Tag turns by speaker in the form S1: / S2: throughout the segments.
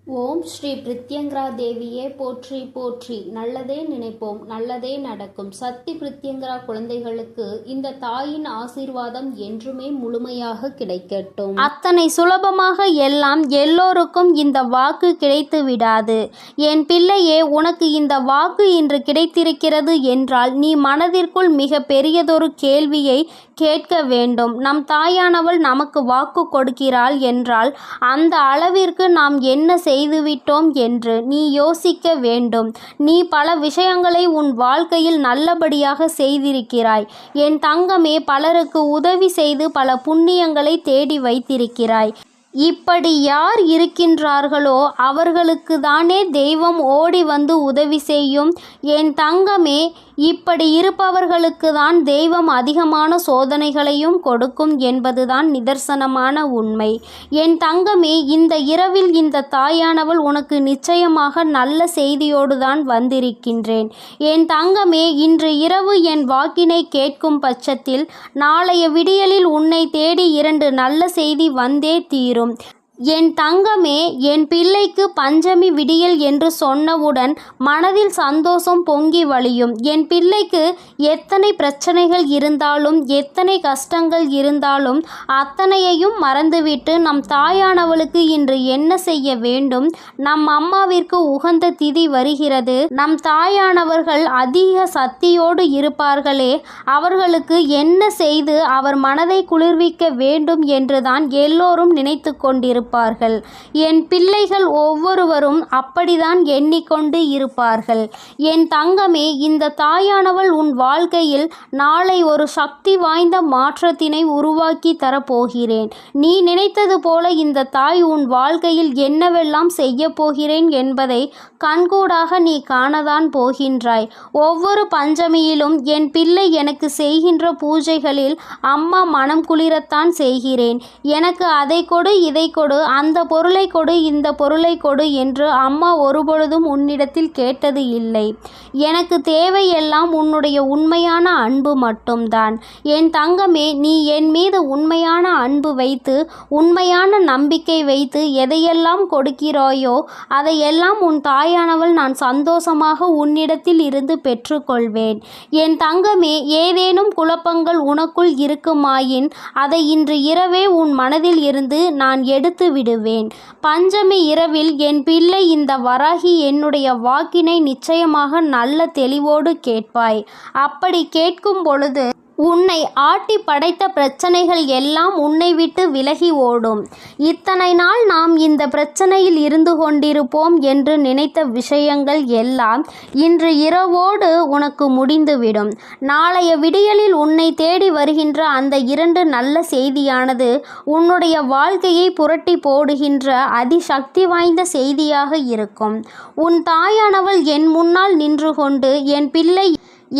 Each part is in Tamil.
S1: ஓம் ஸ்ரீ பிரித்யங்கரா தேவியே போற்றி போற்றி. நல்லதே நினைப்போம், நல்லதே நடக்கும். சக்தி பிரித்யங்கரா குழந்தைகளுக்கு இந்த தாயின் ஆசீர்வாதம் என்றுமே முழுமையாக கிடைக்கட்டும்.
S2: அத்தனை சுலபமாக எல்லாம் எல்லோருக்கும் இந்த வாக்கு கிடைத்து விடாது. என் பிள்ளையே, உனக்கு இந்த வாக்கு இன்று கிடைத்திருக்கிறது என்றால் நீ மனதிற்குள் மிக பெரியதொரு கேள்வியை கேட்க வேண்டும். நம் தாயானவள் நமக்கு வாக்கு கொடுக்கிறாள் என்றால் அந்த அளவிற்கு நாம் என்ன செய்துவிட்டோம் என்று நீ யோசிக்க வேண்டும். நீ பல விஷயங்களை உன் வாழ்க்கையில் நல்லபடியாக செய்திருக்கிறாய் என் தங்கமே. பலருக்கு உதவி செய்து பல புண்ணியங்களை தேடி வைத்திருக்கிறாய். இப்படி யார் இருக்கின்றார்களோ அவர்களுக்கு தானே தெய்வம் ஓடி வந்து உதவி செய்யும் என் தங்கமே. இப்படி இருப்பவர்களுக்கு தான் தெய்வம் அதிகமான சோதனைகளையும் கொடுக்கும் என்பதுதான் நிதர்சனமான உண்மை. என் தங்கமே, இந்த இரவில் இந்த தாயானவள் உனக்கு நிச்சயமாக நல்ல செய்தியோடு தான் வந்திருக்கின்றேன். என் தங்கமே, இன்று இரவு என் வாக்கினை கேட்கும் பட்சத்தில் நாளைய விடியலில் உன்னை தேடி 2 நல்ல செய்தி வந்தே தீரும். என் தங்கமே, என் பிள்ளைக்கு பஞ்சமி விடியல் என்று சொன்னவுடன் மனதில் சந்தோஷம் பொங்கி வழியும். என் பிள்ளைக்கு எத்தனை பிரச்சனைகள் இருந்தாலும் எத்தனை கஷ்டங்கள் இருந்தாலும் அத்தனையையும் மறந்துவிட்டு நம் தாயானவளுக்கு இன்று என்ன செய்ய வேண்டும்? நம் அம்மாவிற்கு உகந்த திதி வருகிறது. நம் தாயானவர்கள் அதிக சக்தியோடு இருப்பார்களே, அவர்களுக்கு என்ன செய்து அவர் மனதை குளிர்விக்க வேண்டும் என்றுதான் எல்லோரும் நினைத்து கொண்டிருப்பார்கள். என் பிள்ளைகள் ஒவ்வொருவரும் அப்படிதான் எண்ணிக்கொண்டு இருப்பார்கள். என் தங்கமே, இந்த தாயானவள் உன் வாழ்க்கையில் நாளை ஒரு சக்தி வாய்ந்த மாற்றத்தினை உருவாக்கி தரப்போகிறேன். நீ நினைத்தது போல இந்த தாய் உன் வாழ்க்கையில் என்னவெல்லாம் செய்ய போகிறேன் என்பதை கண்கூடாக நீ காணதான் போகின்றாய். ஒவ்வொரு பஞ்சமியிலும் என் பிள்ளை எனக்கு செய்கின்ற பூஜைகளில் அம்மா மனம் குளிரத்தான் செய்கிறேன். எனக்கு அதை கொடு, இதை கொடு, அந்த பொருளை கொடு, இந்த பொருளை கொடு என்று அம்மா ஒருபொழுதும் உன்னிடத்தில் கேட்டது இல்லை. எனக்கு தேவையெல்லாம் உன்னுடைய உண்மையான அன்பு மட்டும்தான். என் தங்கமே, நீ என் மீது உண்மையான அன்பு வைத்து உண்மையான நம்பிக்கை வைத்து எதையெல்லாம் கொடுக்கிறாயோ அதையெல்லாம் உன் தாயானவள் நான் சந்தோஷமாக உன்னிடத்தில் இருந்து பெற்றுக்கொள்வேன். என் தங்கமே, ஏதேனும் குழப்பங்கள் உனக்குள் இருக்குமாயின் அதை இன்று இரவே உன் மனதில் இருந்து நான் எடுத்து விடுவேன். பஞ்சமி இரவில் என் பிள்ளை இந்த வராகி என்னுடைய வாக்கினை நிச்சயமாக நல்ல தெளிவோடு கேட்பாய். அப்படி கேட்கும் பொழுது உன்னை ஆட்டி படைத்த பிரச்சனைகள் எல்லாம் உன்னை விட்டு விலகி ஓடும். இத்தனை நாள் நாம் இந்த பிரச்சனையில் இருந்து கொண்டிருப்போம் என்று நினைத்த விஷயங்கள் எல்லாம் இன்று இரவோடு உனக்கு முடிந்துவிடும். நாளைய விடியலில் உன்னை தேடி வருகின்ற அந்த 2 நல்ல செய்தியானது உன்னுடைய வாழ்க்கையை புரட்டி போடுகின்ற அதிசக்தி வாய்ந்த செய்தியாக இருக்கும். உன் தாயானவள் என் முன்னால் நின்று கொண்டு என் பிள்ளை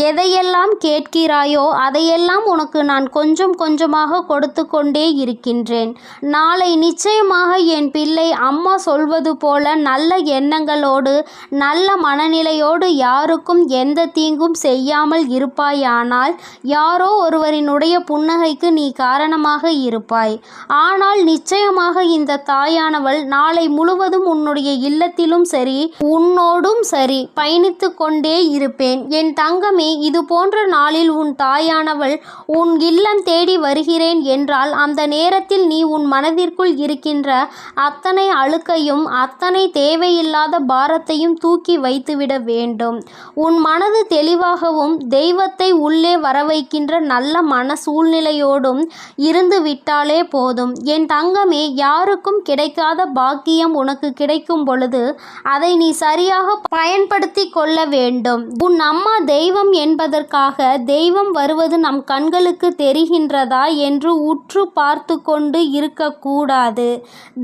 S2: எதையெல்லாம் கேட்கிறாயோ அதையெல்லாம் உனக்கு நான் கொஞ்சம் கொஞ்சமாக கொடுத்து கொண்டே இருக்கின்றேன். நாளை நிச்சயமாக என் பிள்ளை அம்மா சொல்வது போல நல்ல எண்ணங்களோடு நல்ல மனநிலையோடு யாருக்கும் எந்த தீங்கும் செய்யாமல் இருப்பாயானால் யாரோ ஒருவரினுடைய புன்னகைக்கு நீ காரணமாக இருப்பாய். ஆனால் நிச்சயமாக இந்த தாயானவள் நாளை முழுவதும் உன்னுடைய இல்லத்திலும் சரி உன்னோடும் சரி பயணித்து கொண்டே இருப்பேன். என் தங்கம், இது போன்ற நாளில் உன் தாயானவள் உன் இல்லம் தேடி வருகிறேன் என்றால் அந்த நேரத்தில் நீ உன் மனதிற்குள் இருக்கின்ற அத்தனை அழுக்கையும் அத்தனை தேவையில்லாத பாரத்தையும் தூக்கி வைத்துவிட வேண்டும். உன் மனது தெளிவாகவும் தெய்வத்தை உள்ளே வரவைக்கின்ற நல்ல மன சூழ்நிலையோடும் இருந்து விட்டாலே போதும். என் தங்கமே, யாருக்கும் கிடைக்காத பாக்கியம் உனக்கு கிடைக்கும் பொழுது அதை நீ சரியாக பயன்படுத்தி கொள்ள வேண்டும். உன் அம்மா தெய்வம் என்பதற்காக தெய்வம் வருவது நம் கண்களுக்கு தெரிகின்றதா என்று உற்று பார்த்து கொண்டு இருக்கக்கூடாது.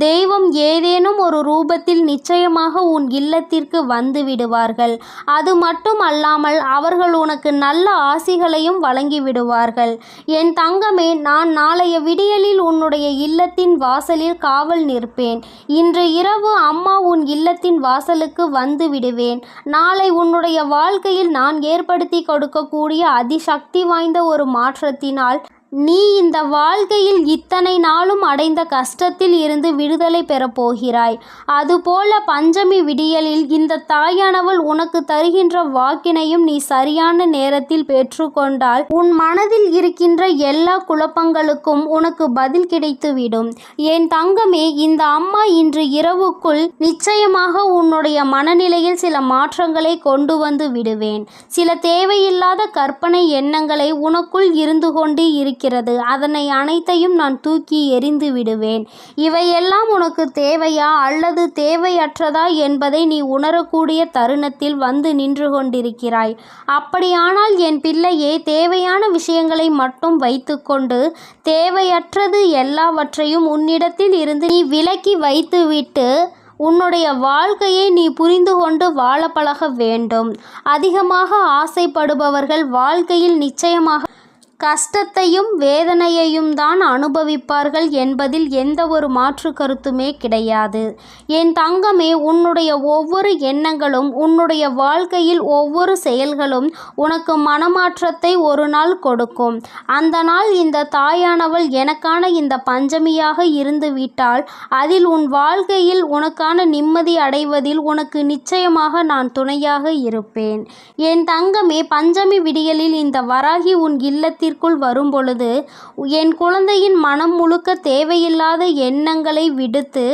S2: தெய்வம் ஏதேனும் ஒரு ரூபத்தில் நிச்சயமாக உன் இல்லத்திற்கு வந்து விடுவார்கள். அது மட்டும் அல்லாமல் அவர்கள் உனக்கு நல்ல ஆசிகளையும் வழங்கி விடுவார்கள். என் தங்கமே, நான் நாளைய விடியலில் உன்னுடைய இல்லத்தின் வாசலில் காவல் நிற்பேன். இன்று இரவு அம்மா உன் இல்லத்தின் வாசலுக்கு வந்து விடுவேன். நாளை உன்னுடைய வாழ்க்கையில் நான் ஏற்படுத்தி கொடுக்கக்கூடிய அதிசக்தி வாய்ந்த ஒரு மாற்றத்தினால் நீ இந்த வாழ்க்கையில் இத்தனை நாளும் அடைந்த கஷ்டத்தில் இருந்து விடுதலை பெறப் போகிறாய். அதுபோல பஞ்சமி விடியலில் இந்த தாயானவள் உனக்கு தருகின்ற வாக்கினையும் நீ சரியான நேரத்தில் பெற்றுக்கொண்டால் உன் மனதில் இருக்கின்ற எல்லா குழப்பங்களுக்கும் உனக்கு பதில் கிடைத்துவிடும். என் தங்கமே, இந்த அம்மா இன்று இரவுக்குள் நிச்சயமாக உன்னுடைய மனநிலையில் சில மாற்றங்களை கொண்டு வந்து விடுவேன். சில தேவையில்லாத கற்பனை எண்ணங்களை உனக்குள் இருந்து கொண்டு இருக்கிறது. அதனை அனைத்தையும் நான் தூக்கி எறிந்து விடுவேன். இவையெல்லாம் உனக்கு தேவையா அல்லது தேவையற்றதா என்பதை நீ உணரக்கூடிய தருணத்தில் வந்து நின்று கொண்டிருக்கிறாய். அப்படியானால் என் பிள்ளையே, தேவையான விஷயங்களை மட்டும் வைத்துக்கொண்டு தேவையற்றது எல்லாவற்றையும் உன்னிடத்தில் இருந்து நீ விலக்கி வைத்துவிட்டு உன்னுடைய வாழ்க்கையை நீ புரிந்து கொண்டு வாழ பழக வேண்டும். அதிகமாக ஆசைப்படுபவர்கள் வாழ்க்கையில் நிச்சயமாக கஷ்டத்தையும் வேதனையையும் தான் அனுபவிப்பார்கள் என்பதில் எந்த ஒரு மாற்று கருத்துமே கிடையாது. என் தங்கமே, உன்னுடைய ஒவ்வொரு எண்ணங்களும் உன்னுடைய வாழ்க்கையில் ஒவ்வொரு செயல்களும் உனக்கு மனமாற்றத்தை ஒரு நாள் கொடுக்கும். அந்த நாள் இந்த தாயானவள் எனக்கான இந்த பஞ்சமியாக இருந்து விட்டால் அதில் உன் வாழ்க்கையில் உனக்கான நிம்மதி அடைவதில் உனக்கு நிச்சயமாக நான் துணையாக இருப்பேன். என் தங்கமே, பஞ்சமி விடியலில் இந்த வராகி உன் இல்லத்தில் வரும்பொழுது என் குழந்தையின் மனம் முழுக்க தேவையில்லாத எண்ணங்களை விடுத்து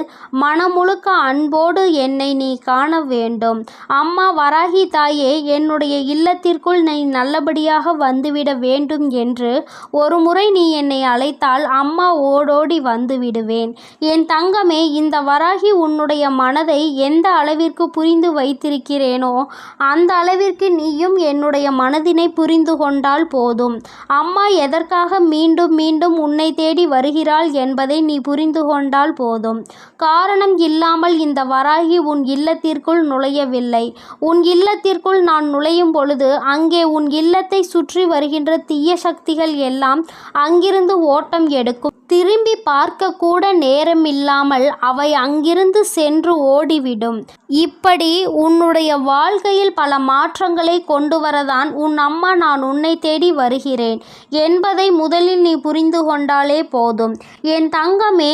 S2: மனம் முழுக்க அன்போடு என்னை நீ காண வேண்டும். அம்மா வராகி தாயே, என்னுடைய இல்லத்திற்குள் நீ நல்லபடியாக வந்துவிட வேண்டும் என்று ஒரு முறை நீ என்னை அழைத்தால் அம்மா ஓடோடி வந்து விடுவேன். என் தங்கமே, இந்த வராகி உன்னுடைய மனதை எந்த அளவிற்கு புரிந்து வைத்திருக்கிறேனோ அந்த அளவிற்கு நீயும் என்னுடைய மனதினை புரிந்து கொண்டால் போதும். அம்மா எதற்காக மீண்டும் மீண்டும் உன்னை தேடி வருகிறாள் என்பதை நீ புரிந்து கொண்டால் போதும். காரணம் இல்லாமல் இந்த வராகி உன் இல்லத்திற்குள் நுழையவில்லை. உன் இல்லத்திற்குள் நான் நுழையும் பொழுது அங்கே உன் இல்லத்தை சுற்றி வருகின்ற தீய சக்திகள் எல்லாம் அங்கிருந்து ஓட்டம் எடுக்கும். திரும்பி பார்க்க கூட நேரம் இல்லாமல் அவை அங்கிருந்து சென்று ஓடிவிடும். இப்படி உன்னுடைய வாழ்க்கையில் பல மாற்றங்களை கொண்டு வரதான் உன் அம்மா நான் உன்னை தேடி வருகிறேன் என்பதை முதலில் நீ புரிந்து கொண்டாலே போதும். என் தங்கமே,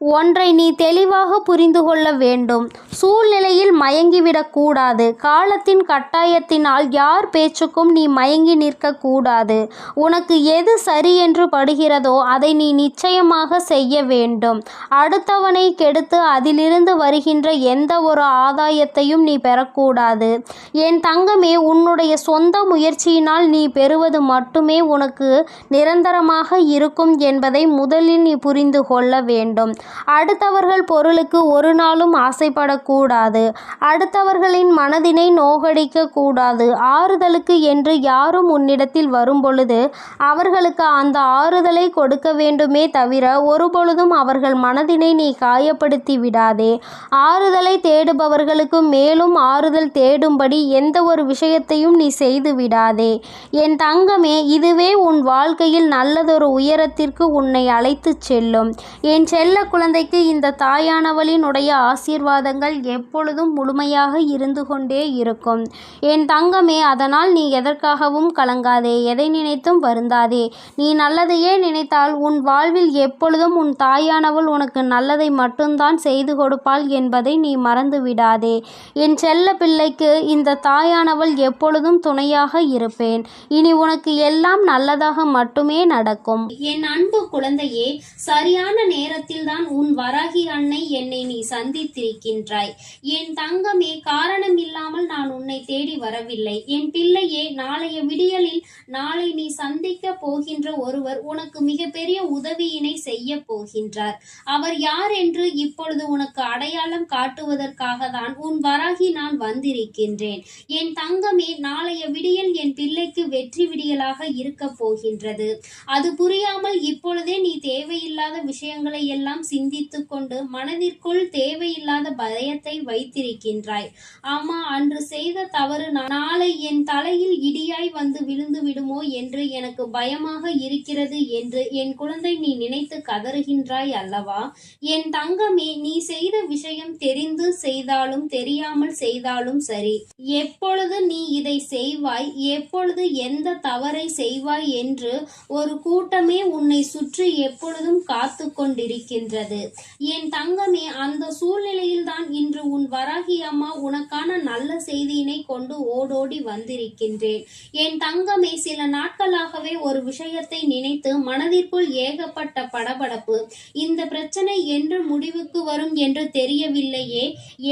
S2: ஒன்றை நீ தெளிவாக புரிந்து கொள்ள வேண்டும். சூழ்நிலையில் மயங்கிவிடக்கூடாது. காலத்தின் கட்டாயத்தினால் யார் பேச்சுக்கும் நீ மயங்கி நிற்கக்கூடாது. உனக்கு எது சரி என்று படுகிறதோ அதை நீ நிச்சயமாக செய்ய வேண்டும். அடுத்தவனை கெடுத்து அதிலிருந்து வருகின்ற எந்த ஒரு ஆதாயத்தையும் நீ பெறக்கூடாது. என் தங்கமே, உன்னுடைய சொந்த முயற்சியினால் நீ பெறுவது மட்டுமே உனக்கு நிரந்தரமாக இருக்கும் என்பதை முதலில் நீ புரிந்து கொள்ள வேண்டும். அடுத்தவர்கள் பொருளுக்கு ஒரு நாளும் ஆசைப்படக்கூடாது. அடுத்தவர்களின் மனதினை நோகடிக்க கூடாது. ஆறுதலுக்கு என்று யாரும் உன்னிடத்தில் வரும்பொழுது அவர்களுக்கு அந்த ஆறுதலை கொடுக்க வேண்டுமே தவிர ஒருபொழுதும் அவர்கள் மனதினை நீ காயப்படுத்தி விடாதே. ஆறுதலை தேடுபவர்களுக்கு மேலும் ஆறுதல் தேடும்படி எந்த ஒரு விஷயத்தையும் நீ செய்து விடாதே. என் தங்கமே, இதுவே உன் வாழ்க்கையில் நல்லதொரு உயரத்திற்கு உன்னை அழைத்து செல்லும். என் செல்ல குழந்தைக்கு இந்த தாயானவளினுடைய ஆசீர்வாதங்கள் எப்பொழுதும் முழுமையாக இருந்து கொண்டே இருக்கும். என் தங்கமே, அதனால் நீ எதற்காகவும் கலங்காதே, எதை நினைத்தும் வருந்தாதே. நீ நல்லதையே நினைத்தால் உன் வாழ்வில் எப்பொழுதும் உன் தாயானவள் உனக்கு நல்லதை மட்டும்தான் செய்து கொடுப்பாள் என்பதை நீ மறந்து விடாதே. என் செல்ல பிள்ளைக்கு இந்த தாயானவள் எப்பொழுதும் துணையாக இருப்பேன். இனி உனக்கு எல்லாம் நல்லதாக மட்டுமே நடக்கும்.
S1: என் அன்பு குழந்தையே, சரியான நேரத்தில் தான் உன் வராகி அன்னை என்னை நீ சந்தித்திருக்கின்றாய். என் தங்கமே, காரணம் இல்லாமல் நான் உன்னை தேடி வரவில்லை. என் பிள்ளையே, நாளைய விடியலில் நாளை நீ சந்திக்க போகின்ற ஒருவர் உனக்கு மிகப்பெரிய உதவியினை செய்ய போகின்றார். அவர் யார் என்று இப்பொழுது உனக்கு அடையாளம் காட்டுவதற்காக தான் உன் வராகி நான் வந்திருக்கின்றேன். என் தங்கமே, நாளைய விடியல் என் பிள்ளைக்கு வெற்றி விடியலாக இருக்க போகின்றது. அது புரியாமல் இப்பொழுதே நீ தேவையில்லாத விஷயங்களை எல்லாம் சிந்தித்து கொண்டு மனதிற்குள் தேவையில்லாத பயத்தை வைத்திருக்கின்றாய். அம்மா, அன்று செய்த தவறு நாளை என் தலையில் இடியாய் வந்து விழுந்து விடுமோ என்று எனக்கு பயமாக இருக்கிறது என்று என் குழந்தை நீ நினைத்து கதறுகின்றாய் அல்லவா? என் தங்கமே, நீ செய்த விஷயம் தெரிந்து செய்தாலும் தெரியாமல் செய்தாலும் சரி, எப்பொழுது நீ இதை செய்வாய், எப்பொழுது எந்த தவறை செய்வாய் என்று ஒரு கூட்டமே உன்னை சுற்றி எப்பொழுதும் காத்து கொண்டிருக்கின்றது. என் தங்கமே, அந்த சூழ்நிலையில்தான் இன்று உன் வராகி அம்மா உனக்கான நல்ல செய்தியினை கொண்டு ஓடோடி வந்திருக்கின்றேன். என் தங்கமே, சில நாட்களாகவே ஒரு விஷயத்தை நினைத்து மனதிற்குள் ஏகப்பட்ட படபடப்பு. இந்த பிரச்சனை என்று முடிவுக்கு வரும் என்று தெரியவில்லையே,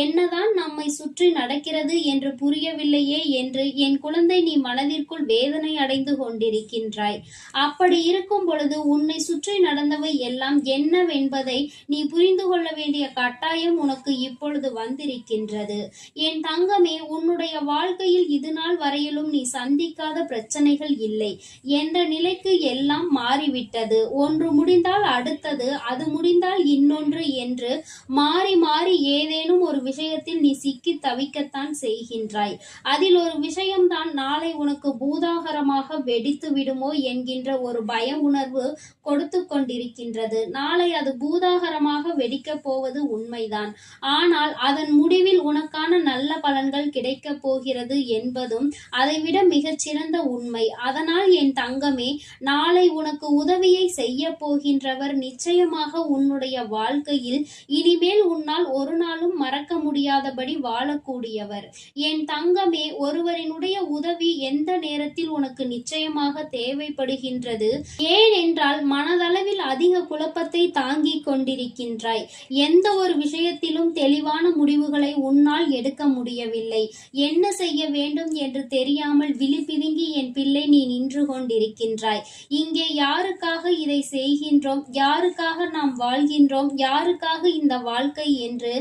S1: என்னதான் நம்மை சுற்றி நடக்கிறது என்று புரியவில்லையே என்று என் குழந்தை நீ மனதிற்குள் வேதனை அடைந்து கொண்டிருக்கின்றாய். அப்படி இருக்கும் பொழுது உன்னை சுற்றி நடந்தவை எல்லாம் என்னவென்பதை நீ புரிந்து கொள்ள வேண்டிய கட்டாயம் உனக்கு இப்பொழுது வந்திருக்கின்றது. என் தங்கமே, உன்னுடைய வாழ்க்கையில் இதுநாள் வரையிலும் நீ சந்திக்காத பிரச்சனைகள் இல்லை என்ற நிலைக்கு எல்லாம் மாறிவிட்டது. ஒன்று முடிந்தால் அடுத்தது, அது முடிந்தால் இன்னொன்று என்று மாறி மாறி ஏதேனும் ஒரு விஷயத்தில் நீ சிக்கி தவிக்கத்தான் செய்கின்றாய். அதில் ஒரு விஷயம்தான் நாளை உனக்கு பூதாகரமாக வெடித்து விடுமோ என்கின்ற ஒரு பய உணர்வு கொடுத்து கொண்டிருக்கின்றது. நாளை அது பூதாகரமாக வெடிக்கப் போவது உண்மைதான். ஆனால் அதன் முடிவில் உனக்கான நல்ல பலன்கள் கிடைக்கப் போகிறது என்பதும் அதைவிட மிகச்சிறந்த உண்மை. அதனால் என் தங்கமே, நாளை உனக்கு உதவியை செய்ய போகின்றவர் நிச்சயமாக உன்னுடைய வாழ்க்கையில் இனிமேல் உன்னால் ஒரு நாளும் மறக்க முடியாதபடி வாழக்கூடியவர். என் தங்கமே, ஒருவரினுடைய உதவி எந்த நேரத்தில் உனக்கு நிச்சயமாக தேவைப்படுகின்றது. ஏனென்றால் மனதளவில் அதிக குழப்பத்தை தாங்கிக் கொண்டிருக்கின்றாய். எந்த ஒரு விஷயத்திலும் தெளிவான முடிவுகளை உன்னால் எடுக்க முடியவில்லை. என்ன செய்ய வேண்டும் என்று தெரியாமல் விழிபிதுங்கி என் பிள்ளை நீ நின்று கொண்டிருக்கின்றாய். இங்கே யாருக்காக இதை செய்கின்றோம், யாருக்காக நாம் வாழ்கின்றோம், யாருக்காக இந்த வாழ்க்கை என்று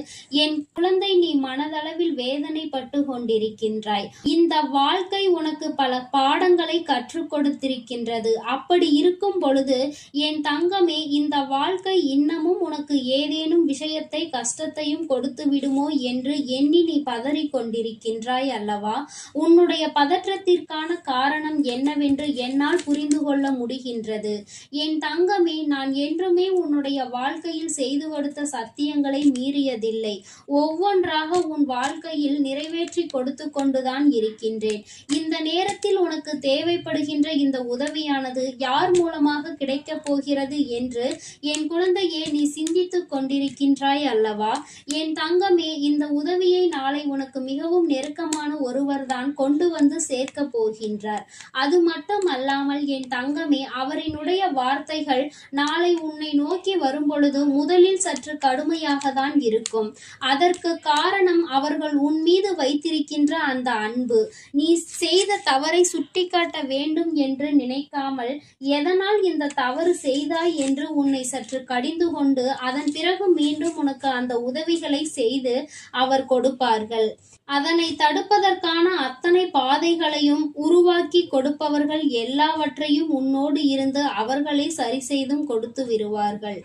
S1: என் குழந்தை நீ மனதளவில் வேதனைப்பட்டு கொண்டிருக்கின்றாய். இந்த வாழ்க்கை உனக்கு பல பாடங்களை கற்றுக் கொடுத்திருக்கின்றது. அப்படி இருக்கும் பொழுது என் தங்கமே, இந்த வாழ்க்கை இன்னமும் உனக்கு ஏதேனும் விஷயத்தை கஷ்டத்தையும் கொடுத்து விடுமோ என்று எண்ணி நீ பதறி கொண்டிருக்கின்றாய் அல்லவா? உன்னுடைய பதற்றத்திற்கான காரணம் என்னவென்று என்னால் புரிந்து கொள்ள முடிகின்றது. என் தங்கமே, நான் என்றுமே உன்னுடைய வாழ்க்கையில் செய்து கொடுத்த சத்தியங்களை மீறியதில்லை. ஒவ்வொன்றாக உன் வாழ்க்கையில் நிறைவேற்றி கொடுத்து கொண்டுதான் இருக்கின்றேன். இந்த நேரத்தில் உனக்கு தேவைப்படுகின்ற இந்த உதவியானது யார் மூலமாக கிடைக்கப் போகிறது என்று என் குழந்தையே நீ சிந்தித்துக் கொண்டிருக்கின்றாய் அல்லவா? என் தங்கமே, இந்த உதவியை நாளை உனக்கு மிகவும் நெருக்கமான ஒருவர்தான் கொண்டு வந்து சேர்க்க போகின்றார். அது மட்டும் அல்லாமல் என் தங்கமே, அவரினுடைய வார்த்தைகள் நாளை உன்னை நோக்கி வரும் பொழுது முதலில் சற்று கடுமையாக தான் இருக்கும். அதற்கு காரணம் அவர்கள் உன் மீது வைத்திருக்கின்ற அந்த அன்பு. நீ செய்த தவறை சுட்டிக்காட்ட வேண்டும் என்று நினைக்காமல் எதனால் இந்த தவறு செய்தாய் என்று உன்னை சற்று கடிந்து கொண்டு அதன் பிறகு மீண்டும் உனக்கு அந்த உதவிகளை செய்து அவர் கொடுப்பார்கள். அதனை தடுப்பதற்கான அத்தனை பாதைகளையும் உருவாக்கி கொடுப்பவர்கள் எல்லாவற்றையும் உன்னோடு இருந்து அவர்களே சரி செய்தும் கொடுத்து விடுவார்கள்.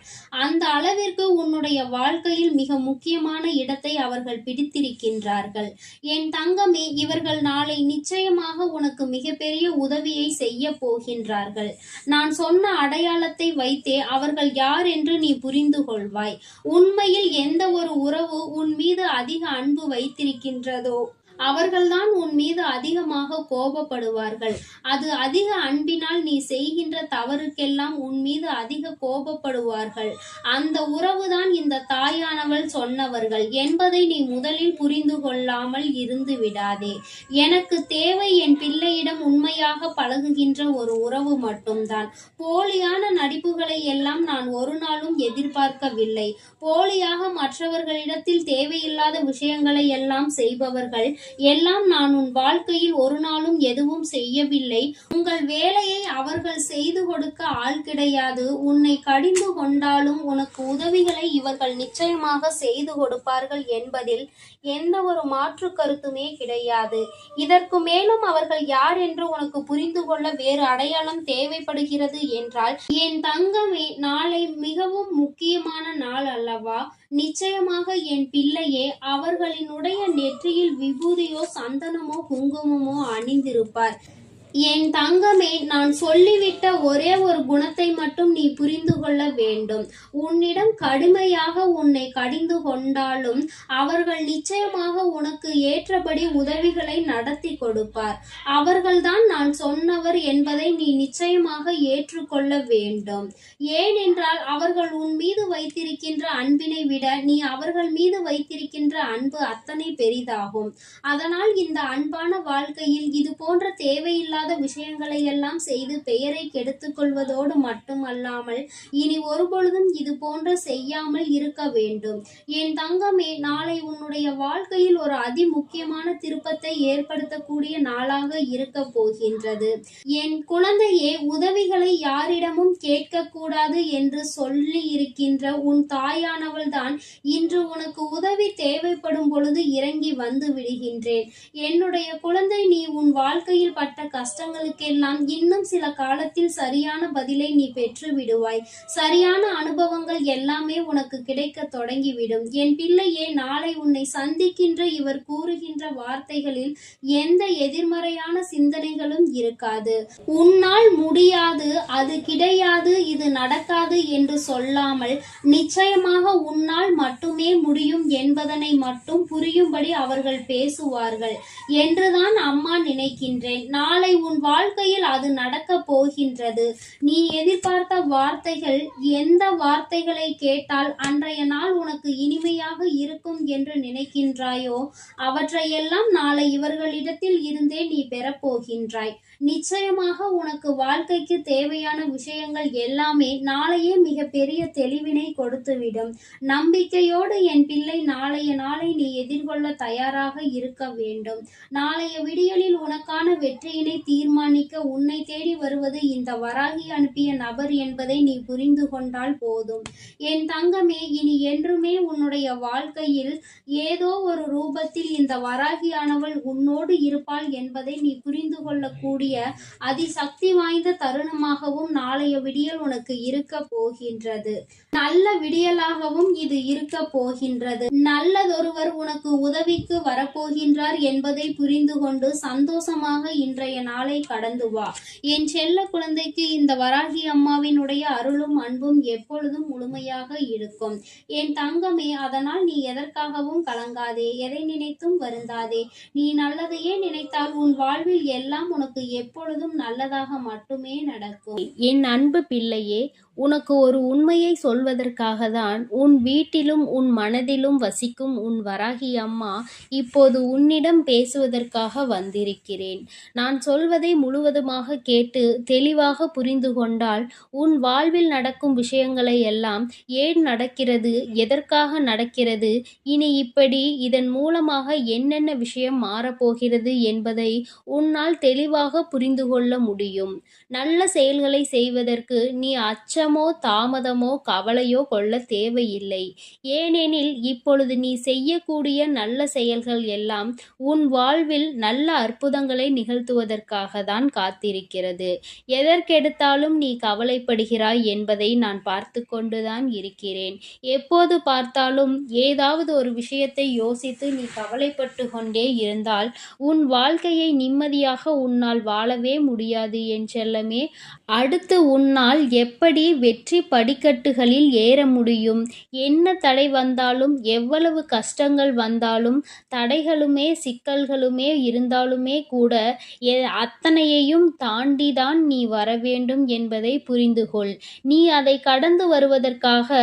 S1: அந்த அளவிற்கு உன்னுடைய வாழ்க்கையில் மிக முக்கியமான இடத்தை அவர்கள் பிடித்திருக்கின்றார்கள். என் தங்கமே, இவர்கள் நாளை நிச்சயமாக உனக்கு மிகப்பெரிய உதவியை செய்ய போகின்றார்கள். நான் சொன்ன அடையாளத்தை வைத்தே அவர்கள் யார் என்று நீ புரிந்து கொள்வாய். உண்மையில் எந்த ஒரு உறவு உன் மீது அதிக அன்பு வைத்திருக்கின்றதோ அவர்கள்தான் உன் மீது அதிகமாக கோபப்படுவார்கள். அது அதிக அன்பினால் நீ செய்கின்ற தவறுக்கெல்லாம் உன் மீது அதிக கோபப்படுவார்கள். அந்த உறவுதான் இந்த தாயானவள் சொன்னவர்கள் என்பதை நீ முதலில் புரிந்து கொள்ளாமல் இருந்து விடாதே. எனக்கு தேவை என் பிள்ளையிடம் உண்மையாக பழகுகின்ற ஒரு உறவு மட்டும்தான். போலியான நடிப்புகளை எல்லாம் நான் ஒரு நாளும் எதிர்பார்க்கவில்லை. போலியாக மற்றவர்களிடத்தில் தேவையில்லாத விஷயங்களை எல்லாம் செய்பவர்கள் எல்லாம் நான் உன் வாழ்க்கையில் ஒரு நாளும் எதுவும் செய்யவில்லை. உங்கள் வேலையை அவர்கள் செய்து கொடுக்க ஆள் கிடையாது. உன்னை கடிந்து கொண்டாலும் உனக்கு உதவிகளை இவர்கள் நிச்சயமாக செய்து கொடுப்பார்கள் என்பதில் எந்த ஒரு மாற்று கருத்துமே கிடையாது. இதற்கு மேலும் அவர்கள் யார் என்று உனக்கு புரிந்து கொள்ள வேறு அடையாளம் தேவைப்படுகிறது என்றால், என் தங்கமே, நாளை மிகவும் முக்கியமான நாள் அல்லவா? நிச்சயமாக என் பிள்ளையே அவர்களினுடைய நெற்றியில் விபூதியோ சந்தனமோ குங்குமமோ அணிந்திருப்பார். என் தங்கமே, நான் சொல்லிவிட்ட ஒரே ஒரு குணத்தை மட்டும் நீ புரிந்து கொள்ள வேண்டும். உன்னிடம் கடுமையாக உன்னை கடிந்து கொண்டாலும் அவர்கள் நிச்சயமாக உனக்கு ஏற்றபடி உதவிகளை நடத்தி கொடுப்பார். அவர்கள்தான் நான் சொன்னவர் என்பதை நீ நிச்சயமாக ஏற்றுக்கொள்ள வேண்டும். ஏனென்றால் அவர்கள் உன் மீது வைத்திருக்கின்ற அன்பினை விட நீ அவர்கள் மீது வைத்திருக்கின்ற அன்பு அத்தனை பெரிதாகும். அதனால் இந்த அன்பான வாழ்க்கையில் இது போன்ற தேவையில்லாத விஷயங்களை எல்லாம் செய்து பெயரை கெடுத்துக் கொள்வதோடு மட்டுமல்லாமல் இனி ஒருபொழுதும் இது போன்ற செய்யாமல் இருக்க வேண்டும். என் தங்கமே, நாளை உன்னுடைய வாழ்க்கையில் ஒரு அதி முக்கியமான திருப்பத்தை ஏற்படுத்தக்கூடிய நாளாக இருக்க போகின்றது. என் குழந்தையே, உதவிகளை யாரிடமும் கேட்கக்கூடாது என்று சொல்லி இருக்கின்ற உன் தாயானவள் தான் இன்று உனக்கு உதவி தேவைப்படும் பொழுது இறங்கி வந்து விடுகின்றேன். என்னுடைய குழந்தை, நீ உன் வாழ்க்கையில் பட்ட கஷ்டங்களுக்கெல்லாம் இன்னும் சில காலத்தில் சரியான பதிலை நீ பெற்று விடுவாய். சரியான அனுபவங்கள் எல்லாமே உனக்கு கிடைக்க தொடங்கிவிடும். என் பிள்ளையே, நாளை உன்னை சந்திக்கின்ற இவர் கூறுகின்ற வார்த்தைகளில் எந்த எதிர்மறையான சிந்தனைகளும் இருக்காது. உன்னால் முடியாது, அது கிடையாது, இது நடக்காது என்று சொல்லாமல் நிச்சயமாக உன்னால் மட்டுமே முடியும் என்பதனை மட்டும் புரியும்படி அவர்கள் பேசுவார்கள் என்றுதான் அம்மா நினைக்கின்றேன். நாளை உன் வாழ்க்கையில் அது நடக்க போகின்றது. நீ எதிர்பார்த்த வார்த்தைகள், எந்த வார்த்தைகளை கேட்டால் அன்றைய நாள் உனக்கு இனிமையாக இருக்கும் என்று நினைக்கின்றாயோ அவற்றையெல்லாம் நாளை இவர்களிடத்தில் இருந்தே நீ பெறப்போகின்றாய். நிச்சயமாக உனக்கு வாழ்க்கைக்கு தேவையான விஷயங்கள் எல்லாமே நாளையே மிக பெரிய தெளிவினை கொடுத்துவிடும். நம்பிக்கையோடு என் பிள்ளை நாளைய நாளை நீ எதிர்கொள்ள தயாராக இருக்க வேண்டும். நாளைய விடியலில் உனக்கான வெற்றியினை தீர்மானிக்க உன்னை தேடி வருவது இந்த வராகி அனுப்பிய நபர் என்பதை நீ புரிந்து கொண்டால் போதும். என் தங்கமே, இனி என்றுமே உன்னுடைய வாழ்க்கையில் ஏதோ ஒரு ரூபத்தில் இந்த வராகியானவள் உன்னோடு இருப்பாள் என்பதை நீ புரிந்து கொள்ளக்கூடிய அதிசக்தி வாய்ந்த தருணமாகவும் நாளைய விடியல் உனக்கு இருக்க போகின்றது. நல்ல விடியலாகவும் இது இருக்க போகின்றது. நல்லதொருவர் உனக்கு உதவிக்கு வரப்போகின்றார் என்பதை புரிந்து கொண்டு சந்தோஷமாக இன்றைய நாளை கடந்து வா. என் செல்ல குழந்தைக்கு இந்த வராகி அம்மாவினுடைய அருளும் அன்பும் எப்பொழுதும் முழுமையாக இருக்கும். என் தங்கமே, அதனால் நீ எதற்காகவும் கலங்காதே, எதை நினைத்தும் வருந்தாதே. நீ நல்லதையே நினைத்தால் உன் வாழ்வில் எல்லாம் உனக்கு எப்பொழுதும் நல்லதாக மட்டுமே நடக்கும்.
S2: என் அன்பு பிள்ளையே, உனக்கு ஒரு உண்மையை சொல்வதற்காக தான் உன் வீட்டிலும் உன் மனதிலும் வசிக்கும் உன் வராகி அம்மா இப்போது உன்னிடம் பேசுவதற்காக வந்திருக்கிறேன். நான் சொல்வதை முழுவதுமாக கேட்டு தெளிவாக புரிந்து கொண்டால் உன் வாழ்வில் நடக்கும் விஷயங்களை எல்லாம் ஏன் நடக்கிறது, எதற்காக நடக்கிறது, இனி இப்படி இதன் மூலமாக என்னென்ன விஷயம் மாறப்போகிறது என்பதை உன்னால் தெளிவாக புரிந்து கொள்ள முடியும். நல்ல செயல்களை செய்வதற்கு நீ அச்சமோ தாமதமோ கவலையோ கொள்ள தேவையில்லை. ஏனெனில் இப்பொழுது நீ செய்யக்கூடிய நல்ல செயல்கள் எல்லாம் உன் வாழ்வில் நல்ல அற்புதங்களை நிகழ்த்துவதற்காக தான் காத்திருக்கிறது. எதற்கெடுத்தாலும் நீ கவலைப்படுகிறாய் என்பதை நான் பார்த்து கொண்டுதான் இருக்கிறேன். எப்போது பார்த்தாலும் ஏதாவது ஒரு விஷயத்தை யோசித்து நீ கவலைப்பட்டு கொண்டே இருந்தால் உன் வாழ்க்கையை நிம்மதியாக உன்னால் வாழவே முடியாது என் செல்லமே. அடுத்து உன்னால் எப்படி வெற்றி படிக்கட்டுகளில் ஏற முடியும்? என்ன தடை வந்தாலும், எவ்வளவு கஷ்டங்கள் வந்தாலும், தடைகளுமே சிக்கல்களுமே இருந்தாலுமே கூட அத்தனையையும் தாண்டிதான் நீ வர வேண்டும் என்பதை புரிந்து கொள். நீ அதை கடந்து வருவதற்காக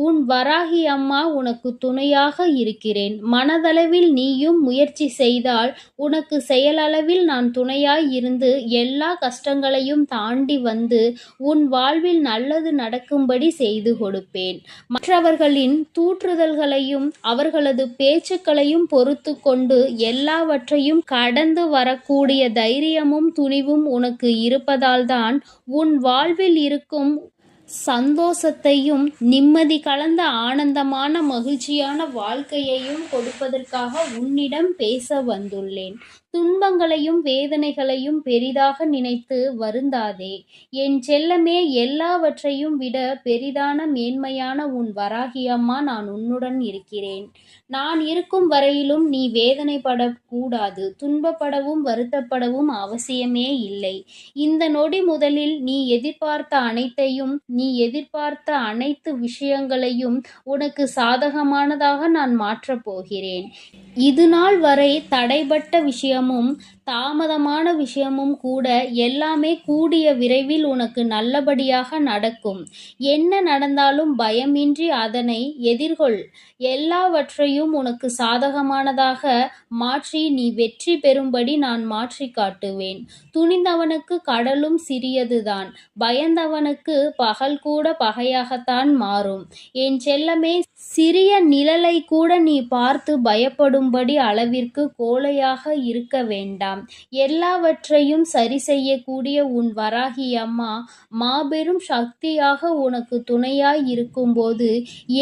S1: உன் வராகி அம்மா உனக்கு துணையாக இருக்கிறேன். மனதளவில் நீயும் முயற்சி செய்தால் உனக்கு செயலளவில் நான் துணையாய் இருந்து எல்லா கஷ்டங்களையும் தாண்டி வந்து உன் வாழ்வில் நல்லது நடக்கும்படி செய்து கொடுப்பேன். மற்றவர்களின் தூற்றுதல்களையும் அவர்களது பேச்சுக்களையும் பொறுத்து கொண்டு எல்லாவற்றையும் கடந்து வரக்கூடிய தைரியமும் துணிவும் உனக்கு இருப்பதால்தான் உன் வாழ்வில் இருக்கும் சந்தோஷத்தையும் நிம்மதி கலந்த ஆனந்தமான மகிழ்ச்சியான வாழ்க்கையையும் கொடுப்பதற்காக உன்னிடம் பேச வந்துள்ளேன். துன்பங்களையும் வேதனைகளையும் பெரிதாக நினைத்து வருந்தாதே என் செல்லமே. எல்லாவற்றையும் விட பெரிதான மேன்மையான உன் வராகி அம்மா நான் உன்னுடன் இருக்கிறேன். நான் இருக்கும் வரையிலும் நீ வேதனைப்படக்கூடாது. துன்பப்படவும் வருத்தப்படவும் அவசியமே இல்லை. இந்த நொடி முதலில் நீ எதிர்பார்த்த அனைத்து விஷயங்களையும் உனக்கு சாதகமானதாக நான் மாற்றப் போகிறேன். இது நாள் வரை தடைபட்ட விஷயமும் தாமதமான விஷயமும் கூட எல்லாமே கூடிய விரைவில் உனக்கு நல்லபடியாக நடக்கும். என்ன நடந்தாலும் பயமின்றி அதனை எதிர்கொள். எல்லாவற்றையும் உனக்கு சாதகமானதாக மாற்றி நீ வெற்றி பெறும்படி நான் மாற்றி காட்டுவேன். துணிந்தவனுக்கு கடலும் சிறியதுதான், பயந்தவனுக்கு பகல் கூட பகையாகத்தான் மாறும். என் செல்லமே, சிறிய நிழலை கூட நீ பார்த்து பயப்படும்படி அளவிற்கு கோழையாக இருக்க வேண்டாம். எல்லாவற்றையும் சரி செய்யக்கூடிய உன் வராகி அம்மா மாபெரும் சக்தியாக உனக்கு துணையாய் இருக்கும்போது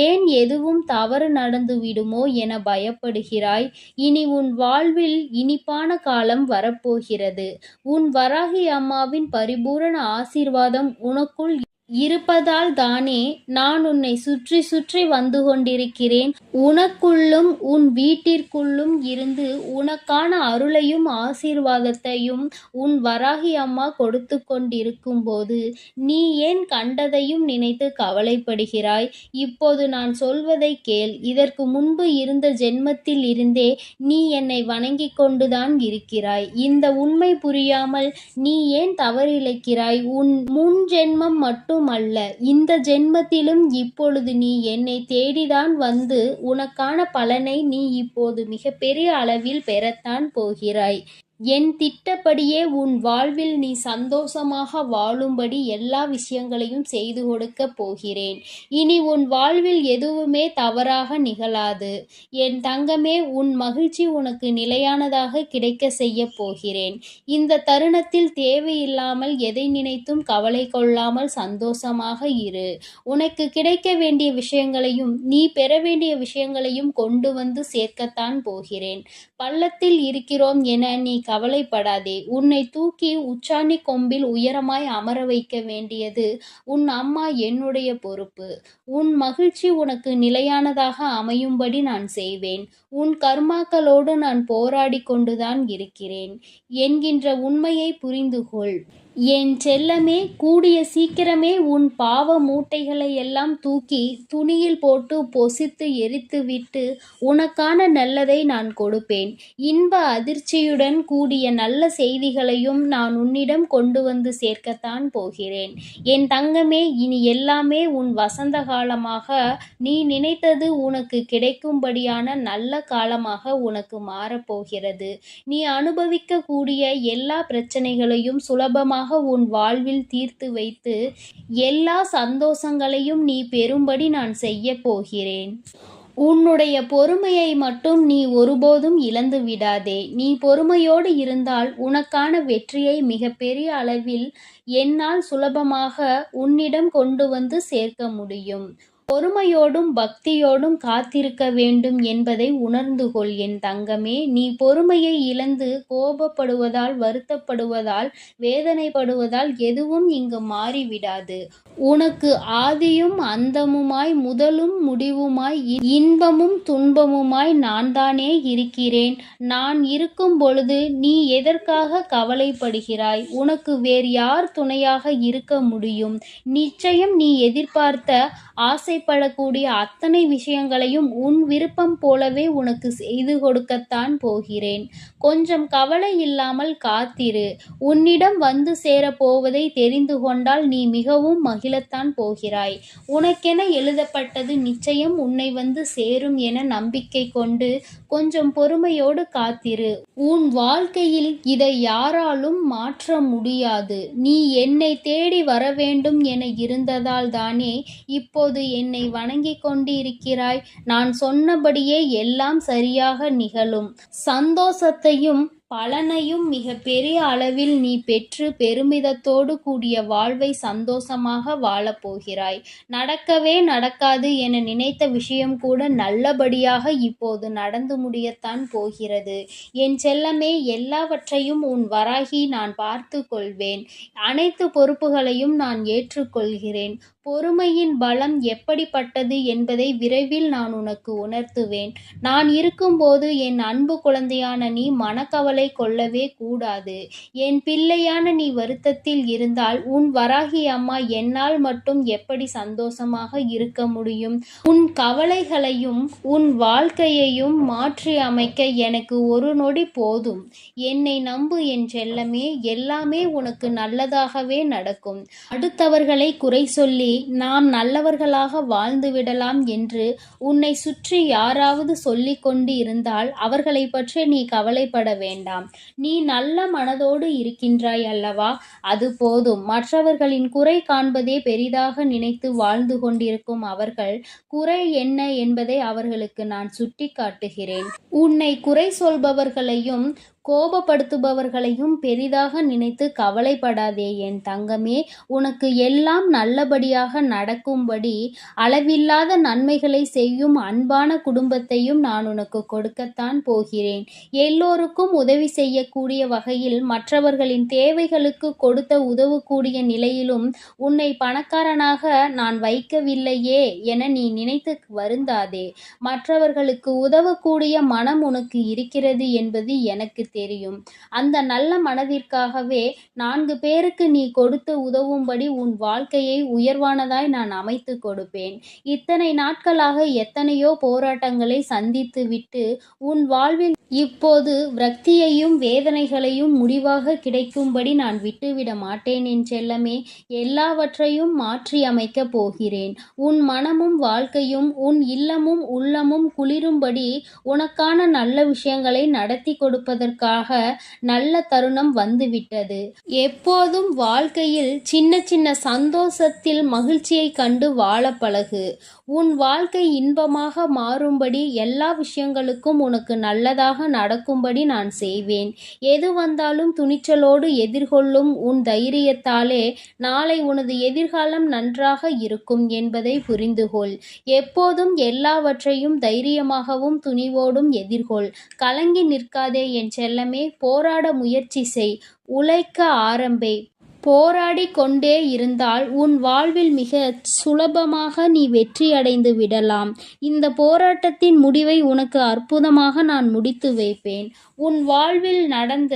S1: ஏன் எதுவும் தவறு நடந்து விடுமோ என பயப்படுகிறாய்? இனி உன் வாழ்வில் இனிப்பான காலம் வரப்போகிறது. உன் வராகி அம்மாவின் பரிபூரண ஆசீர்வாதம் உனக்குள் இருப்பதால் தானே நான் உன்னை சுற்றி சுற்றி வந்து கொண்டிருக்கிறேன். உனக்குள்ளும் உன் வீட்டிற்குள்ளும் இருந்து உனக்கான அருளையும் ஆசீர்வாதத்தையும் உன் வராகி அம்மா கொடுத்து கொண்டிருக்கும் போது நீ ஏன் கண்டதையும் நினைத்து கவலைப்படுகிறாய்? இப்போது நான் சொல்வதை கேள். இதற்கு முன்பு இருந்த ஜென்மத்தில் இருந்தே நீ என்னை வணங்கி கொண்டுதான் இருக்கிறாய். இந்த உண்மை புரியாமல் நீ ஏன் தவறிழைக்கிறாய்? உன் முன் ஜென்மம் மட்டும் அல்ல, இந்த ஜென்மத்திலும் இப்பொழுது நீ என்னை தேடிதான் வந்து உனக்கான பலனை நீ இப்போது மிகப்பெரிய அளவில் பெறத்தான் போகிறாய். என் திட்டப்படியே உன் வாழ்வில் நீ சந்தோஷமாக வாழும்படி எல்லா விஷயங்களையும் செய்து கொடுக்க போகிறேன். இனி உன் வாழ்வில் எதுவுமே தவறாக நிகழாது. என் தங்கமே, உன் மகிழ்ச்சி உனக்கு நிலையானதாக கிடைக்க செய்ய போகிறேன். இந்த தருணத்தில் தேவையில்லாமல் எதை நினைத்தும் கவலை கொள்ளாமல் சந்தோஷமாக இரு. உனக்கு கிடைக்க வேண்டிய விஷயங்களையும் நீ பெற வேண்டிய விஷயங்களையும் கொண்டு வந்து சேர்க்கத்தான் போகிறேன். பள்ளத்தில் இருக்கிறோம் என நீ கவலைப்படாதே. உன்னை தூக்கி உச்சாணி கொம்பில் உயரமாய் அமர வைக்க வேண்டியது உன் அம்மா என்னுடைய பொறுப்பு. உன் மகிழ்ச்சி உனக்கு நிலையானதாக அமையும்படி நான் செய்வேன். உன் கர்மாக்களோடு நான் போராடி கொண்டுதான் இருக்கிறேன் என்கின்ற உண்மையை புரிந்து கொள். என் செல்லமே, கூடிய சீக்கிரமே உன் பாவ மூட்டைகளை எல்லாம் தூக்கி துணியில் போட்டு பொசித்து எரித்துவிட்டு உனக்கான நல்லதை நான் கொடுப்பேன். இன்ப அதிர்ச்சியுடன் கூடிய நல்ல செய்திகளையும் நான் உன்னிடம் கொண்டு வந்து சேர்க்கத்தான் போகிறேன். என் தங்கமே, இனி எல்லாமே உன் வசந்த காலமாக, நீ நினைத்தது உனக்கு கிடைக்கும்படியான நல்ல காலமாக உனக்கு மாறப்போகிறது. நீ அனுபவிக்க கூடிய எல்லா பிரச்சனைகளையும் சுலபமாக உன் வாழ்வில் தீர்த்து வைத்து எல்லா சந்தோஷங்களையும் நீ பெறும்படி நான் செய்ய போகிறேன். உன்னுடைய பொறுமையை மட்டும் நீ ஒருபோதும் இழந்து விடாதே. நீ பொறுமையோடு இருந்தால் உனக்கான வெற்றியை மிகப்பெரிய அளவில் என்னால் சுலபமாக உன்னிடம் கொண்டு வந்து சேர்க்க முடியும். பொறுமையோடும் பக்தியோடும் காத்திருக்க வேண்டும் என்பதை உணர்ந்து கொள் என் தங்கமே. நீ பொறுமையை இழந்து கோபப்படுவதால், வருத்தப்படுவதால், வேதனைப்படுவதால் எதுவும் இங்கு மாறிவிடாது. உனக்கு ஆதியும் அந்தமுமாய், முதலும் முடிவுமாய், இன்பமும் துன்பமுமாய் நான் தானே இருக்கிறேன். நான் இருக்கும் பொழுது நீ எதற்காக கவலைப்படுகிறாய்? உனக்கு வேறு யார் துணையாக இருக்க முடியும்? நிச்சயம் நீ எதிர்பார்த்த ஆசை ஆசைப்படக்கூடிய அத்தனை விஷயங்களையும் உன் விருப்பம் போலவே உனக்கு செய்து கொடுக்கத்தான் போகிறேன். கொஞ்சம் கவலை இல்லாமல் காத்திரு. உன்னிடம் வந்து சேரப்போவதை தெரிந்து கொண்டால் நீ மிகவும் மகிழத்தான் போகிறாய். உனக்கென எழுதப்பட்டது நிச்சயம் உன்னை வந்து சேரும் என நம்பிக்கை கொண்டு கொஞ்சம் பொறுமையோடு காத்திரு. உன் வாழ்க்கையில் இதை யாராலும் மாற்ற முடியாது. நீ என்னை தேடி வர வேண்டும் என இருந்ததால் தானே இப்போது என்னை வணங்கிக் கொண்டிருக்கிறாய். நான் சொன்னபடியே எல்லாம் சரியாக நிகழும். சந்தோஷத்தையும் பலனையும் மிக பெரிய அளவில் நீ பெற்று பெருமிதத்தோடு கூடிய வாழ்வை சந்தோஷமாக வாழப்போகிறாய். நடக்கவே நடக்காது என நினைத்த விஷயம் கூட நல்லபடியாக இப்போது நடந்து முடியத்தான் போகிறது. என் செல்லமே, எல்லாவற்றையும் உன் வராகி நான் பார்த்து கொள்வேன். அனைத்து பொறுப்புகளையும் நான் ஏற்றுக்கொள்கிறேன். பொறுமையின் பலம் எப்படிப்பட்டது என்பதை விரைவில் நான் உனக்கு உணர்த்துவேன். நான் இருக்கும்போது என் அன்பு குழந்தையான நீ மனக்கவலை கொள்ளவே கூடாது. என் பிள்ளையான நீ வருத்தத்தில் இருந்தால் உன் வராகி அம்மா என்னால் மட்டும் எப்படி சந்தோஷமாக இருக்க முடியும்? உன் கவலைகளையும் உன் வாழ்க்கையையும் மாற்றி அமைக்க எனக்கு ஒரு நொடி போதும். என்னை நம்பு என் செல்லமே, எல்லாமே உனக்கு நல்லதாகவே நடக்கும். அடுத்தவர்களை குறை சொல்லி நாம் நல்லவர்களாக வாழ்ந்து விடலாம் என்று உன்னை சுற்றி யாராவது சொல்லிக் கொண்டு இருந்தால் அவர்களை பற்றி நீ கவலைப்பட வேண்டாம். நீ நல்ல மனதோடு இருக்கின்றாய் அல்லவா? அது போதும். மற்றவர்களின் குறை காண்பதே பெரிதாக நினைத்து வாழ்ந்து கொண்டிருக்கும் அவர்கள் குறை என்ன என்பதை அவர்களுக்கு நான் சுட்டி காட்டுகிறேன். உன்னை குறை சொல்பவர்களையும் கோபப்படுத்துபவர்களையும் பெரிதாக நினைத்து கவலைப்படாதே என் தங்கமே. உனக்கு எல்லாம் நல்லபடியாக நடக்கும்படி அளவில்லாத நன்மைகளை செய்யும் அன்பான குடும்பத்தையும் நான் உனக்கு கொடுக்கத்தான் போகிறேன். எல்லோருக்கும் உதவி செய்யக்கூடிய வகையில் மற்றவர்களின் தேவைகளுக்கு கொடுத்த உதவக்கூடிய நிலையிலும் உன்னை பணக்காரனாக நான் வைக்கவில்லையே என நீ நினைத்து வருந்தாதே. மற்றவர்களுக்கு உதவக்கூடிய மனம் உனக்கு இருக்கிறது என்பது எனக்கு தெரியும். அந்த நல்ல மனதிற்காகவே 4 பேருக்கு நீ கொடுத்து உதவும்படி உன் வாழ்க்கையை உயர்வானதாய் நான் அமைத்து கொடுப்பேன். இத்தனை நாட்களாக எத்தனையோ போராட்டங்களை சந்தித்து விட்டு உன் வாழ்வில் இப்போது விரக்தியையும் வேதனைகளையும் முடிவாக கிடைக்கும்படி நான் விட்டுவிட மாட்டேன் என் செல்லமே. எல்லாவற்றையும் மாற்றி அமைக்கப் போகிறேன். உன் மனமும் வாழ்க்கையும் உன் இல்லமும் உள்ளமும் குளிரும்படி உனக்கான நல்ல விஷயங்களை நடத்தி கொடுப்பதற்காக நல்ல தருணம் வந்துவிட்டது. எப்போதும் வாழ்க்கையில் சின்ன சின்ன சந்தோஷத்தில் மகிழ்ச்சியை கண்டு வாழ பழகு. உன் வாழ்க்கை இன்பமாக மாறும்படி எல்லா விஷயங்களுக்கும் உனக்கு நல்லதாக நடக்கும்படி நான் செய்வேன். எது வந்தாலும் துணிச்சலோடு எதிர்கொள்ளும் உன் தைரியத்தாலே நாளை உனது எதிர்காலம் நன்றாக இருக்கும் என்பதை புரிந்துகொள். எப்போதும் எல்லாவற்றையும் தைரியமாகவும் துணிவோடும் எதிர்கொள். கலங்கி நிற்காதே என் செல்லமே. போராட முயற்சி செய். உழைக்க ஆரம்பி. போராடி கொண்டே இருந்தால் உன் வாழ்வில் மிக சுலபமாக நீ வெற்றி அடைந்து விடலாம். இந்த போராட்டத்தின் முடிவை உனக்கு அற்புதமாக நான் முடித்து வைப்பேன். உன் வாழ்வில் நடந்த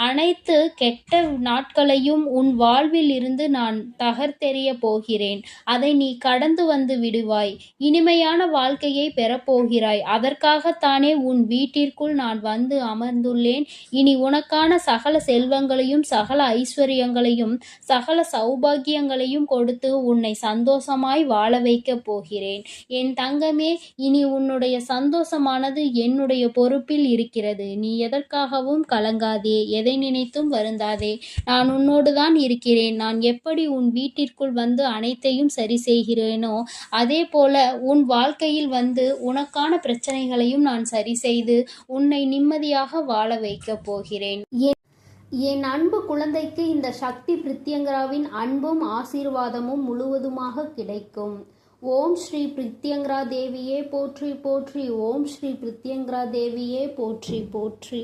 S1: அனைத்து கெட்ட நாட்களையும் உன் வாழ்வில் இருந்து நான் தகர்த்தெறிய போகிறேன். அதை நீ கடந்து வந்து விடுவாய். இனிமையான வாழ்க்கையை பெறப்போகிறாய். அதற்காகத்தானே உன் வீட்டிற்குள் நான் வந்து அமர்ந்துள்ளேன். இனி உனக்கான சகல செல்வங்களையும் சகல ஐஸ்வர்யங்களையும் சகல சௌபாகியங்களையும் கொடுத்து உன்னை சந்தோஷமாய் வாழ வைக்கப் போகிறேன். என் தங்கமே, இனி உன்னுடைய சந்தோஷமானது என்னுடைய பொறுப்பில் இருக்கிறது. நீ எதற்காகவும் கலங்காதே, எதை நினைத்தும் வருந்தாதே. நான் உன்னோடு தான் இருக்கிறேன். நான் எப்படி உன் வீட்டிற்குள் வந்து அனைத்தையும் சரி செய்கிறேனோ அதே போல உன் வாழ்க்கையில் வந்து உனக்கான பிரச்சனைகளையும் நான் சரி செய்து உன்னை நிம்மதியாக வாழ வைக்கப் போகிறேன். என் அன்பு குழந்தைக்கு இந்த சக்தி பிரித்யங்கராவின் அன்பும் ஆசீர்வாதமும் முழுவதுமாக கிடைக்கும். ஓம் ஸ்ரீ பிரித்யங்கரா தேவியே போற்றி போற்றி. ஓம் ஸ்ரீ பிரித்யங்கரா தேவியே போற்றி போற்றி.